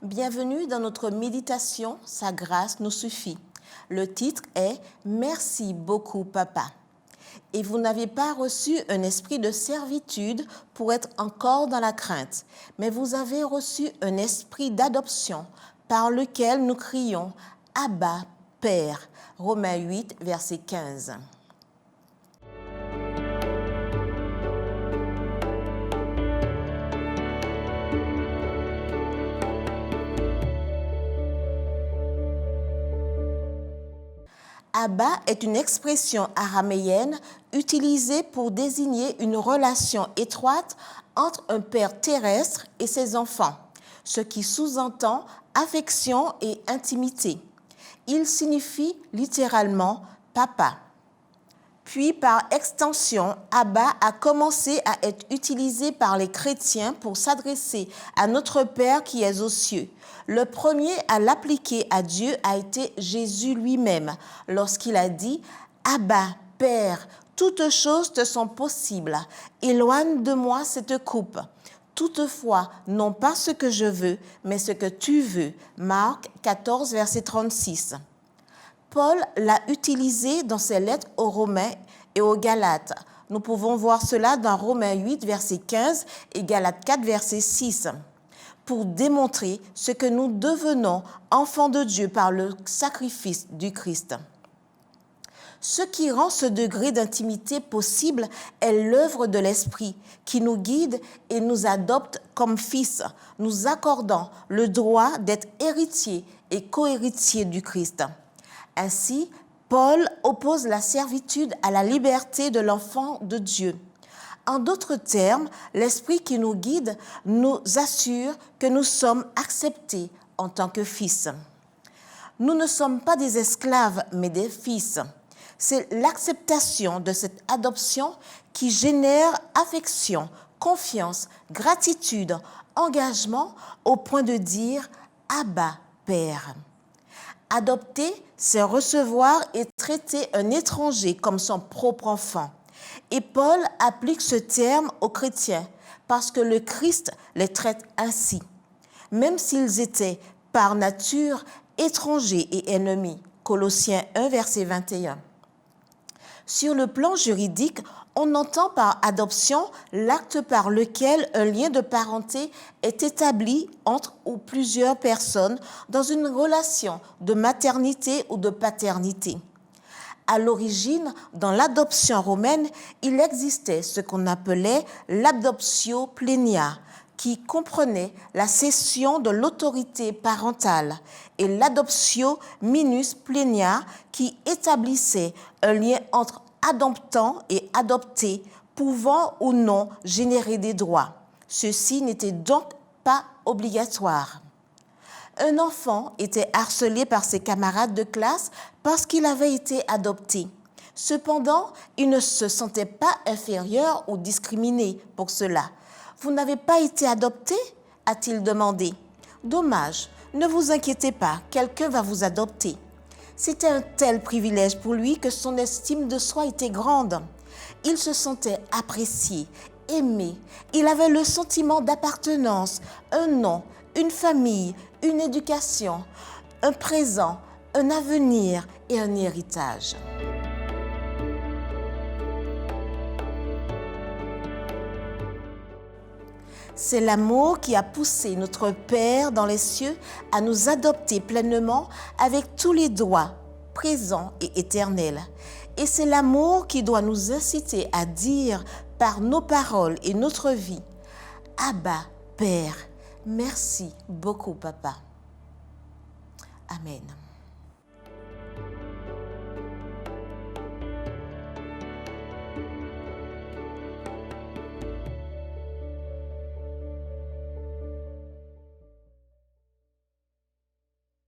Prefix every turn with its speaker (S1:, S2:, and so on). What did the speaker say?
S1: Bienvenue dans notre méditation « Sa grâce nous suffit ». Le titre est « Merci beaucoup, Papa ». Et vous n'avez pas reçu un esprit de servitude pour être encore dans la crainte, mais vous avez reçu un esprit d'adoption par lequel nous crions « Abba, Père ». Romains 8, verset 15. Abba est une expression araméenne utilisée pour désigner une relation étroite entre un père terrestre et ses enfants, ce qui sous-entend affection et intimité. Il signifie littéralement « papa ». Puis, par extension, Abba a commencé à être utilisé par les chrétiens pour s'adresser à notre Père qui est aux cieux. Le premier à l'appliquer à Dieu a été Jésus lui-même, lorsqu'il a dit « Abba, Père, toutes choses te sont possibles. Éloigne de moi cette coupe. Toutefois, non pas ce que je veux, mais ce que tu veux. » Marc 14, verset 36. Paul l'a utilisé dans ses lettres aux Romains et aux Galates. Nous pouvons voir cela dans Romains 8, verset 15 et Galates 4, verset 6, pour démontrer ce que nous devenons enfants de Dieu par le sacrifice du Christ. Ce qui rend ce degré d'intimité possible est l'œuvre de l'Esprit qui nous guide et nous adopte comme fils, nous accordant le droit d'être héritiers et co-héritiers du Christ. Ainsi, Paul oppose la servitude à la liberté de l'enfant de Dieu. En d'autres termes, l'Esprit qui nous guide nous assure que nous sommes acceptés en tant que fils. Nous ne sommes pas des esclaves, mais des fils. C'est l'acceptation de cette adoption qui génère affection, confiance, gratitude, engagement au point de dire « Abba, Père ». Adopter, c'est recevoir et traiter un étranger comme son propre enfant. Et Paul applique ce terme aux chrétiens parce que le Christ les traite ainsi, même s'ils étaient par nature étrangers et ennemis. Colossiens 1, verset 21. Sur le plan juridique, on entend par adoption l'acte par lequel un lien de parenté est établi entre ou plusieurs personnes dans une relation de maternité ou de paternité. À l'origine, dans l'adoption romaine, il existait ce qu'on appelait l'adoptio plenia, qui comprenait la cession de l'autorité parentale, et l'adoptio minus plenia, qui établissait un lien entre adoptant et adopté, pouvant ou non générer des droits. Ceci n'était donc pas obligatoire. Un enfant était harcelé par ses camarades de classe parce qu'il avait été adopté. Cependant, il ne se sentait pas inférieur ou discriminé pour cela. « Vous n'avez pas été adopté ?» a-t-il demandé. « Dommage, ne vous inquiétez pas, quelqu'un va vous adopter. » C'était un tel privilège pour lui que son estime de soi était grande. Il se sentait apprécié, aimé. Il avait le sentiment d'appartenance, un nom, une famille, une éducation, un présent, un avenir et un héritage. C'est l'amour qui a poussé notre Père dans les cieux à nous adopter pleinement avec tous les droits, présents et éternels. Et c'est l'amour qui doit nous inciter à dire par nos paroles et notre vie « Abba, Père, merci beaucoup, Papa ». Amen.